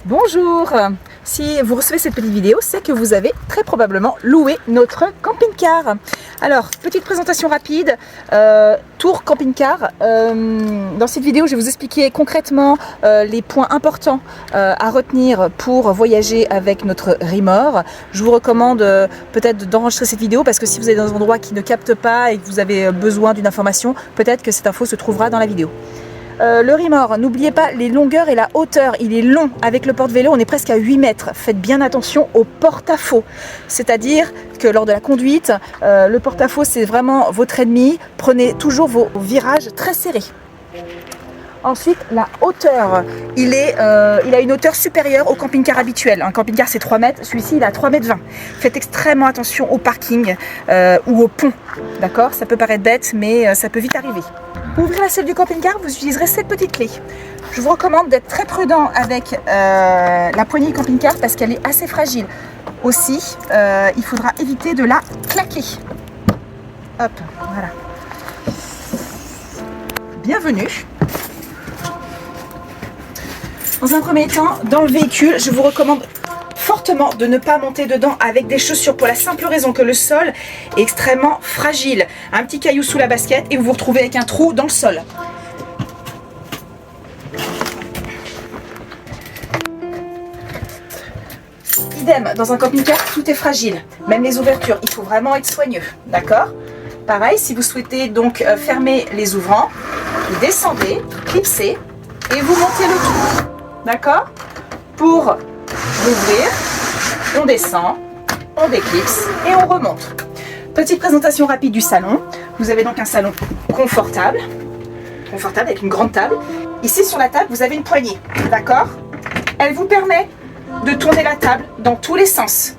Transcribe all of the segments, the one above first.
Bonjour! Si vous recevez cette petite vidéo, c'est que vous avez très probablement loué notre camping-car. Alors, petite présentation rapide, tour camping-car. Dans cette vidéo, je vais vous expliquer concrètement les points importants à retenir pour voyager avec notre Rimor. Je vous recommande peut-être d'enregistrer cette vidéo parce que si vous êtes dans un endroit qui ne capte pas et que vous avez besoin d'une information, peut-être que cette info se trouvera dans la vidéo. Le Rimor, n'oubliez pas les longueurs et la hauteur, il est long avec le porte-vélo, on est presque à 8 mètres. Faites bien attention au porte-à-faux, c'est-à-dire que lors de la conduite, le porte-à-faux c'est vraiment votre ennemi, prenez toujours vos virages très serrés. Ensuite, la hauteur, il a une hauteur supérieure au camping-car habituel. Un camping-car c'est 3 mètres, celui-ci il a 3,20 mètres. Faites extrêmement attention au parking ou au pont, d'accord? Ça peut paraître bête, mais ça peut vite arriver. Pour ouvrir la selle du camping-car, vous utiliserez cette petite clé. Je vous recommande d'être très prudent avec la poignée du camping-car parce qu'elle est assez fragile. Aussi, il faudra éviter de la claquer. Hop, voilà. Bienvenue. Dans un premier temps, dans le véhicule, je vous recommande fortement de ne pas monter dedans avec des chaussures pour la simple raison que le sol est extrêmement fragile. Un petit caillou sous la basket et vous vous retrouvez avec un trou dans le sol. Idem, dans un camping-car, tout est fragile. Même les ouvertures, il faut vraiment être soigneux. D'accord? Pareil, si vous souhaitez donc fermer les ouvrants, vous descendez, clipsez et vous montez le tout. D'accord? Pour l'ouvrir, on descend, on déclipse et on remonte. Petite présentation rapide du salon. Vous avez donc un salon confortable avec une grande table. Ici sur la table, vous avez une poignée, d'accord? Elle vous permet de tourner la table dans tous les sens,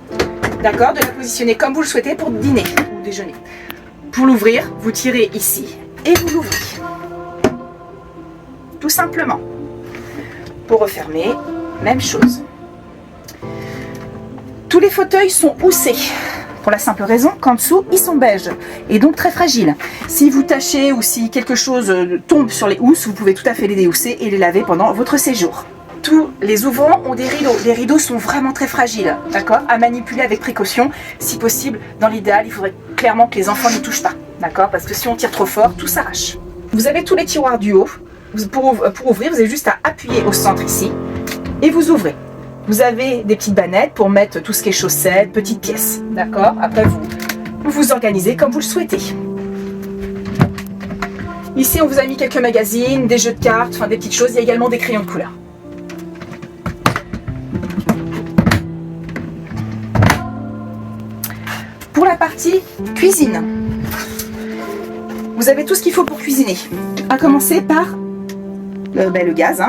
d'accord? De la positionner comme vous le souhaitez pour dîner ou déjeuner. Pour l'ouvrir, vous tirez ici et vous l'ouvrez. Tout simplement. Pour refermer, même chose. Tous les fauteuils sont houssés, pour la simple raison qu'en dessous, ils sont beiges et donc très fragiles. Si vous tâchez ou si quelque chose tombe sur les housses, vous pouvez tout à fait les déhousser et les laver pendant votre séjour. Tous les ouvrants ont des rideaux. Les rideaux sont vraiment très fragiles, d'accord? À manipuler avec précaution. Si possible, dans l'idéal, il faudrait clairement que les enfants n'y touchent pas, d'accord? Parce que si on tire trop fort, tout s'arrache. Vous avez tous les tiroirs du haut. Pour ouvrir, vous avez juste à appuyer au centre ici et vous ouvrez. Vous avez des petites bannettes pour mettre tout ce qui est chaussettes, petites pièces, d'accord? Après, vous vous organisez comme vous le souhaitez. Ici, on vous a mis quelques magazines, des jeux de cartes, enfin des petites choses. Il y a également des crayons de couleur. Pour la partie cuisine, vous avez tout ce qu'il faut pour cuisiner. À commencer par le gaz.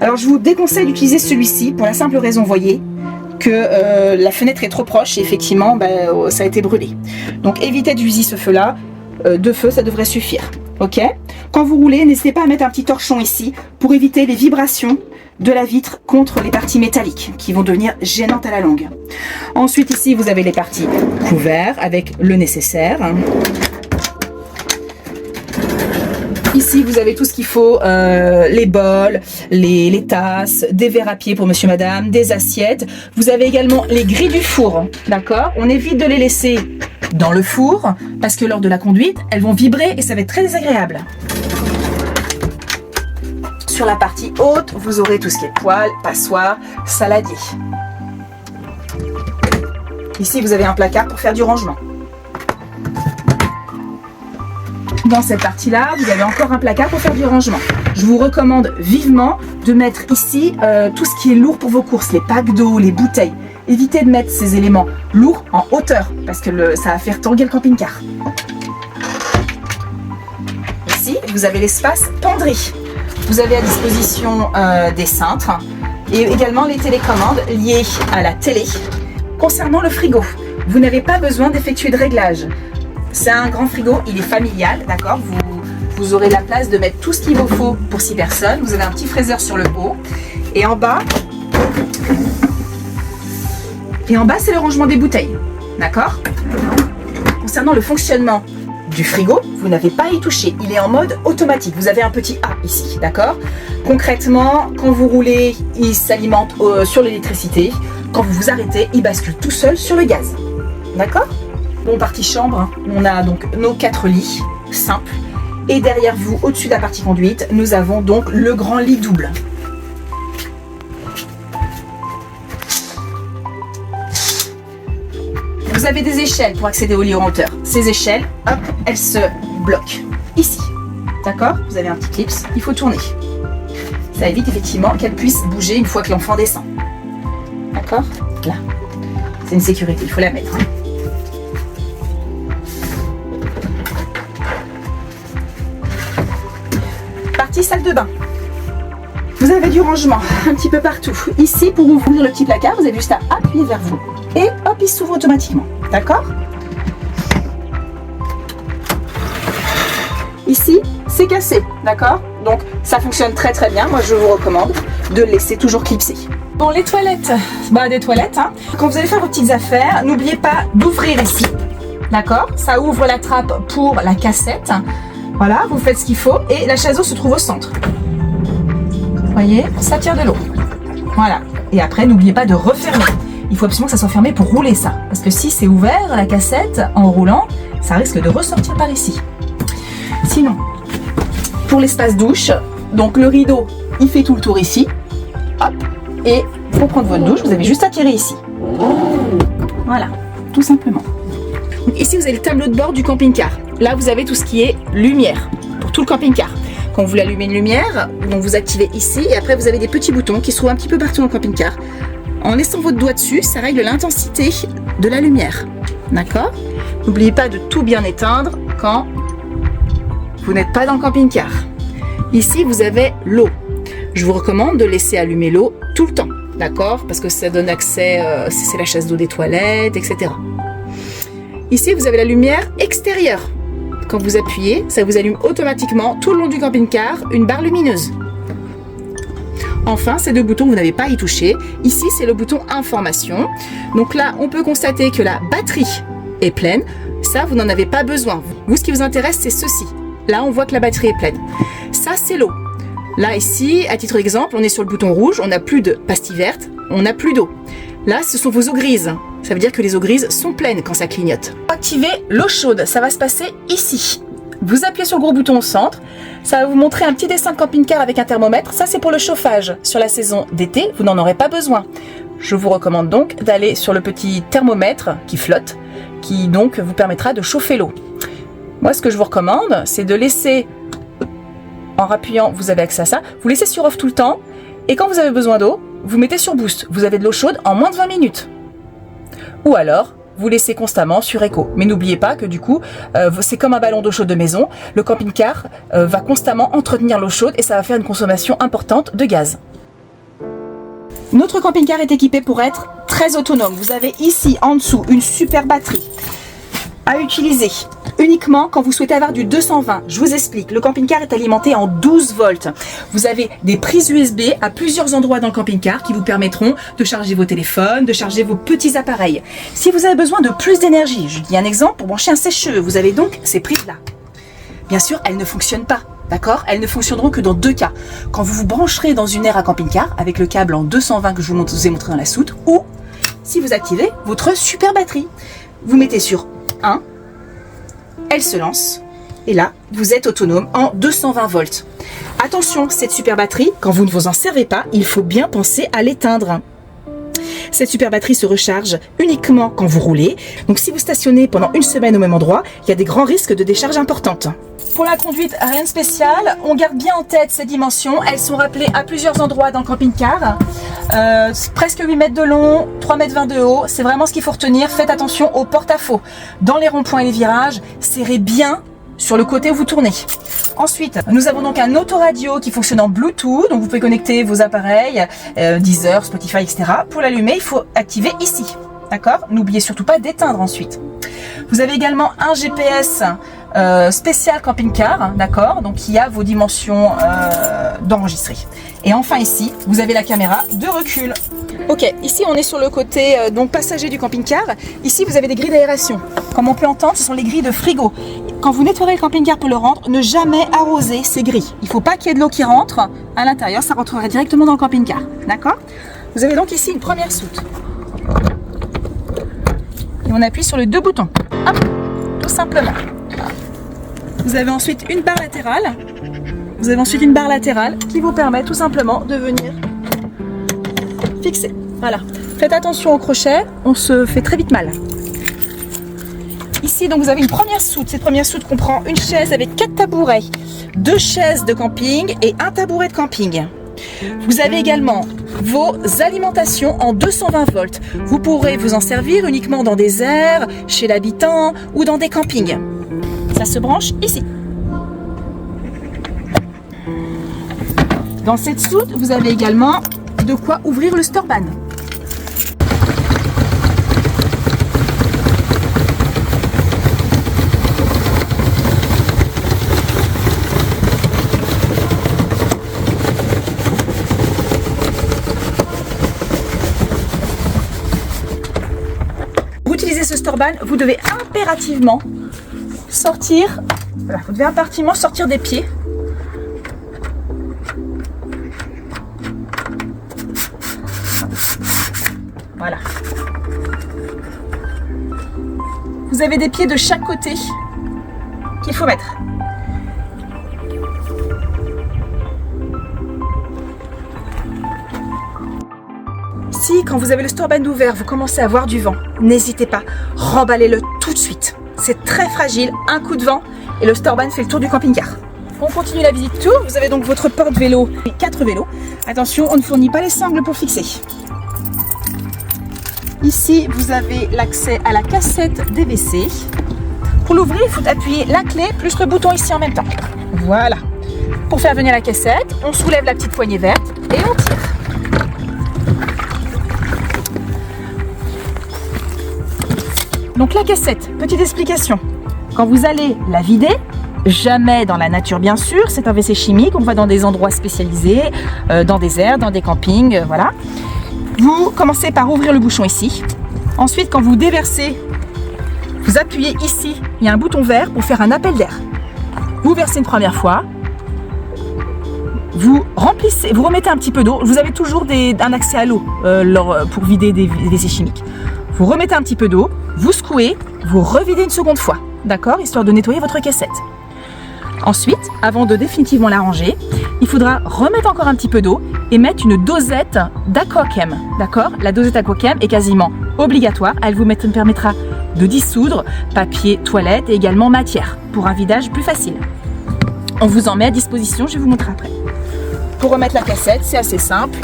Alors je vous déconseille d'utiliser celui-ci pour la simple raison, voyez, que la fenêtre est trop proche et effectivement ça a été brûlé. Donc évitez d'utiliser ce feu-là. 2 feux, ça devrait suffire. Ok? Quand vous roulez, n'hésitez pas à mettre un petit torchon ici pour éviter les vibrations de la vitre contre les parties métalliques qui vont devenir gênantes à la longue. Ensuite ici vous avez les parties couverts avec le nécessaire. Ici, vous avez tout ce qu'il faut, les bols, les tasses, des verres à pied pour monsieur, madame, des assiettes. Vous avez également les grilles du four, d'accord? On évite de les laisser dans le four parce que lors de la conduite, elles vont vibrer et ça va être très désagréable. Sur la partie haute, vous aurez tout ce qui est poêle, passoire, saladier. Ici, vous avez un placard pour faire du rangement. Dans cette partie-là, vous avez encore un placard pour faire du rangement. Je vous recommande vivement de mettre ici tout ce qui est lourd pour vos courses, les packs d'eau, les bouteilles. Évitez de mettre ces éléments lourds en hauteur parce que ça va faire tanguer le camping-car. Ici, vous avez l'espace penderie. Vous avez à disposition des cintres et également les télécommandes liées à la télé. Concernant le frigo, vous n'avez pas besoin d'effectuer de réglage. C'est un grand frigo, il est familial, d'accord? Vous aurez la place de mettre tout ce qu'il vous faut pour 6 personnes. Vous avez un petit freezer sur le haut. Et en bas, c'est le rangement des bouteilles, d'accord? Concernant le fonctionnement du frigo, vous n'avez pas à y toucher. Il est en mode automatique. Vous avez un petit A ici, d'accord? Concrètement, quand vous roulez, il s'alimente sur l'électricité. Quand vous vous arrêtez, il bascule tout seul sur le gaz. D'accord? Bon, partie chambre, on a donc nos 4 lits simples. Et derrière vous, au-dessus de la partie conduite, nous avons donc le grand lit double. Vous avez des échelles pour accéder au lit en hauteur. Ces échelles, hop, elles se bloquent ici. D'accord? Vous avez un petit clips, il faut tourner. Ça évite effectivement qu'elle puisse bouger une fois que l'enfant descend. D'accord? Là. C'est une sécurité, il faut la mettre. Partie salle de bain. Vous avez du rangement un petit peu partout. Ici, pour ouvrir le petit placard, vous avez juste à appuyer vers vous. Et hop, il s'ouvre automatiquement. D'accord? Ici, c'est cassé. D'accord? Donc, ça fonctionne très très bien. Moi, je vous recommande de le laisser toujours clipser. Bon, les toilettes. Bah, des toilettes. Hein. Quand vous allez faire vos petites affaires, n'oubliez pas d'ouvrir ici. D'accord? Ça ouvre la trappe pour la cassette. Voilà, vous faites ce qu'il faut. Et la chasse d'eau se trouve au centre. Vous voyez? Ça tire de l'eau. Voilà. Et après, n'oubliez pas de refermer. Il faut absolument que ça soit fermé pour rouler ça. Parce que si c'est ouvert, la cassette, en roulant, ça risque de ressortir par ici. Sinon, pour l'espace douche, donc le rideau, il fait tout le tour ici. Hop. Et pour prendre votre douche, vous avez juste à tirer ici. Voilà, tout simplement. Donc ici, vous avez le tableau de bord du camping-car. Là, vous avez tout ce qui est lumière pour tout le camping-car. Quand vous voulez allumer une lumière, donc vous activez ici et après vous avez des petits boutons qui se trouvent un petit peu partout dans le camping-car. En laissant votre doigt dessus, ça règle l'intensité de la lumière. D'accord? N'oubliez pas de tout bien éteindre quand vous n'êtes pas dans le camping-car. Ici, vous avez l'eau. Je vous recommande de laisser allumer l'eau tout le temps. D'accord? Parce que ça donne accès, c'est la chasse d'eau des toilettes, etc. Ici, vous avez la lumière extérieure. Quand vous appuyez, ça vous allume automatiquement tout le long du camping-car une barre lumineuse. Enfin, ces deux boutons, vous n'avez pas à y toucher. Ici, c'est le bouton information. Donc là, on peut constater que la batterie est pleine. Ça, vous n'en avez pas besoin. Vous, ce qui vous intéresse, c'est ceci. Là, on voit que la batterie est pleine. Ça, c'est l'eau. Là, ici, à titre d'exemple, on est sur le bouton rouge. On n'a plus de pastilles vertes. On n'a plus d'eau. Là, ce sont vos eaux grises. Ça veut dire que les eaux grises sont pleines quand ça clignote. Activez l'eau chaude. Ça va se passer ici. Vous appuyez sur le gros bouton au centre, ça va vous montrer un petit dessin de camping-car avec un thermomètre. Ça, c'est pour le chauffage. Sur la saison d'été, vous n'en aurez pas besoin. Je vous recommande donc d'aller sur le petit thermomètre qui flotte, qui donc vous permettra de chauffer l'eau. Moi, ce que je vous recommande, c'est de laisser, en rappuyant, vous avez accès à ça, vous laissez sur off tout le temps, et quand vous avez besoin d'eau, vous mettez sur boost. Vous avez de l'eau chaude en moins de 20 minutes. Ou alors, vous laissez constamment sur écho. Mais n'oubliez pas que du coup, c'est comme un ballon d'eau chaude de maison. Le camping-car va constamment entretenir l'eau chaude et ça va faire une consommation importante de gaz. Notre camping-car est équipé pour être très autonome. Vous avez ici en dessous une super batterie à utiliser uniquement quand vous souhaitez avoir du 220. Je vous explique, le camping-car est alimenté en 12 volts. Vous avez des prises USB à plusieurs endroits dans le camping-car qui vous permettront de charger vos téléphones, de charger vos petits appareils. Si vous avez besoin de plus d'énergie, je dis un exemple, pour brancher un sèche-cheveux, vous avez donc ces prises-là. Bien sûr, elles ne fonctionnent pas, d'accord? Elles ne fonctionneront que dans 2 cas. Quand vous vous brancherez dans une aire à camping-car avec le câble en 220 que je vous ai montré dans la soute, ou si vous activez votre super batterie. Vous mettez sur 1, elle se lance et là vous êtes autonome en 220 volts. Attention, cette super batterie, quand vous ne vous en servez pas, il faut bien penser à l'éteindre. Cette super batterie se recharge uniquement quand vous roulez. Donc si vous stationnez pendant une semaine au même endroit, il y a des grands risques de décharge importantes. Pour la conduite, rien de spécial. On garde bien en tête ces dimensions. Elles sont rappelées à plusieurs endroits dans le camping-car. Presque 8 mètres de long, 3 mètres 20 de haut. C'est vraiment ce qu'il faut retenir. Faites attention au porte-à-faux. Dans les ronds-points et les virages, serrez bien sur le côté où vous tournez. Ensuite, nous avons donc un autoradio qui fonctionne en Bluetooth. Donc vous pouvez connecter vos appareils, Deezer, Spotify, etc. Pour l'allumer, il faut activer ici. D'accord? N'oubliez surtout pas d'éteindre ensuite. Vous avez également un GPS spécial camping-car, d'accord? Donc il y a vos dimensions d'enregistrer. Et enfin ici, vous avez la caméra de recul. Ok, ici on est sur le côté donc passager du camping-car. Ici vous avez des grilles d'aération. Comme on peut entendre, ce sont les grilles de frigo. quand vous nettoierez le camping-car pour le rendre, ne jamais arroser ces grilles. Il ne faut pas qu'il y ait de l'eau qui rentre à l'intérieur, ça rentrera directement dans le camping-car. D'accord? Vous avez donc ici une première soute. Et on appuie sur les deux boutons. Hop, tout simplement. Vous avez ensuite une barre latérale. Vous avez ensuite une barre latérale qui vous permet tout simplement de venir fixer. Voilà. Faites attention au crochet, on se fait très vite mal. Ici, donc, vous avez une première soute. Cette première soute comprend une chaise avec 4 tabourets, 2 chaises de camping et un tabouret de camping. Vous avez également vos alimentations en 220 volts. Vous pourrez vous en servir uniquement dans des aires, chez l'habitant ou dans des campings. Ça se branche ici. Dans cette soute, vous avez également de quoi ouvrir le storban. Pour utiliser ce storban, vous devez impérativement sortir, voilà, vous devez impérativement sortir des pieds. Voilà. Vous avez des pieds de chaque côté qu'il faut mettre. Si, quand vous avez le storban ouvert, vous commencez à avoir du vent, n'hésitez pas, remballez-le tout de suite. C'est très fragile, un coup de vent et le storban fait le tour du camping-car. On continue la visite tour. Vous avez donc votre porte-vélo et 4 vélos. Attention, on ne fournit pas les sangles pour fixer. Ici, vous avez l'accès à la cassette des WC. Pour l'ouvrir, il faut appuyer la clé plus le bouton ici en même temps. Voilà. Pour faire venir la cassette, on soulève la petite poignée verte et on tire. Donc la cassette, petite explication. Quand vous allez la vider, jamais dans la nature bien sûr, c'est un WC chimique, on va dans des endroits spécialisés, dans des aires, dans des campings, voilà. Vous commencez par ouvrir le bouchon ici. Ensuite, quand vous déversez, vous appuyez ici, il y a un bouton vert pour faire un appel d'air. Vous versez une première fois, vous remplissez, vous remettez un petit peu d'eau, vous avez toujours un accès à l'eau pour vider des WC chimiques. Vous remettez un petit peu d'eau, vous secouez, vous revidez une seconde fois, d'accord, histoire de nettoyer votre cassette. Ensuite, avant de définitivement la ranger, il faudra remettre encore un petit peu d'eau et mettre une dosette d'Aquachem, d'accord. La dosette Aquachem est quasiment obligatoire, elle vous permettra de dissoudre papier, toilette et également matière pour un vidage plus facile. On vous en met à disposition, je vais vous montrer après. Pour remettre la cassette, c'est assez simple.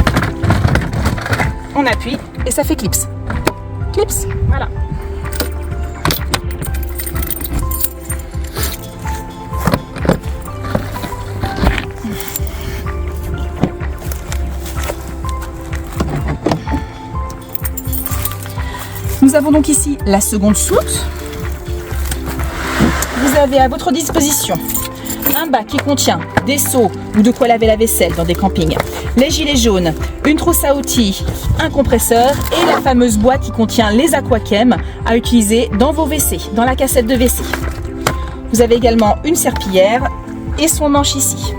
On appuie et ça fait clips. Clips, voilà. Nous avons donc ici la seconde soute. Vous avez à votre disposition un bac qui contient des seaux ou de quoi laver la vaisselle dans des campings, les gilets jaunes, une trousse à outils, un compresseur et la fameuse boîte qui contient les Aquachem à utiliser dans vos WC, dans la cassette de WC. Vous avez également une serpillière et son manche ici.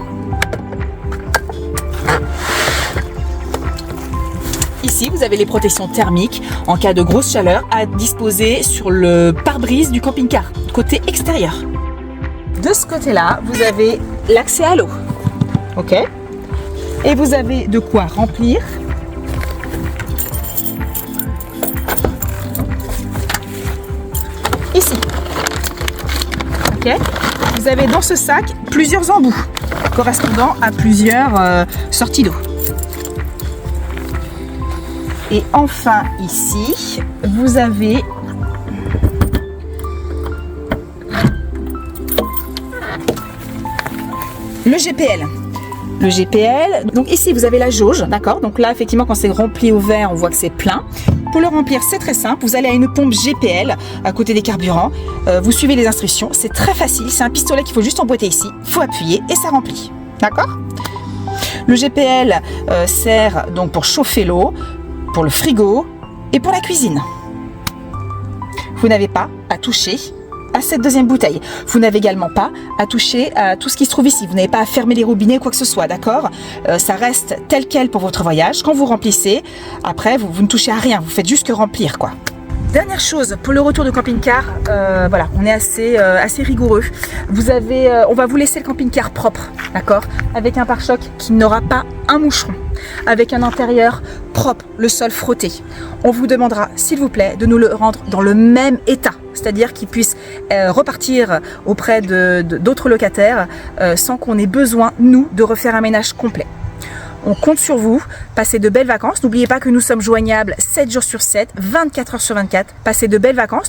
Ici, vous avez les protections thermiques en cas de grosse chaleur à disposer sur le pare-brise du camping-car, côté extérieur. De ce côté-là, vous avez l'accès à l'eau. Ok. Et vous avez de quoi remplir ici. Ok. Vous avez dans ce sac plusieurs embouts correspondant à plusieurs sorties d'eau. Et enfin ici, vous avez le GPL. Le GPL, donc ici vous avez la jauge, d'accord. Donc là effectivement quand c'est rempli au vert, on voit que c'est plein. Pour le remplir, c'est très simple. Vous allez à une pompe GPL à côté des carburants. Vous suivez les instructions, c'est très facile. C'est un pistolet qu'il faut juste emboîter ici. Il faut appuyer et ça remplit, d'accord. Le GPL sert donc pour chauffer l'eau, pour le frigo et pour la cuisine. Vous n'avez pas à toucher à cette deuxième bouteille. Vous n'avez également pas à toucher à tout ce qui se trouve ici. Vous n'avez pas à fermer les robinets ou quoi que ce soit, d'accord? Ça reste tel quel pour votre voyage. Quand vous remplissez, après, vous ne touchez à rien. Vous faites juste que remplir, quoi. Dernière chose, pour le retour de camping-car, voilà, on est assez rigoureux. On va vous laisser le camping-car propre, d'accord? Avec un pare-choc qui n'aura pas un moucheron, avec un intérieur propre, le sol frotté. On vous demandera, s'il vous plaît, de nous le rendre dans le même état, c'est-à-dire qu'il puisse repartir auprès d'autres locataires sans qu'on ait besoin, nous, de refaire un ménage complet. On compte sur vous, passez de belles vacances. N'oubliez pas que nous sommes joignables 7 jours sur 7, 24 heures sur 24. Passez de belles vacances.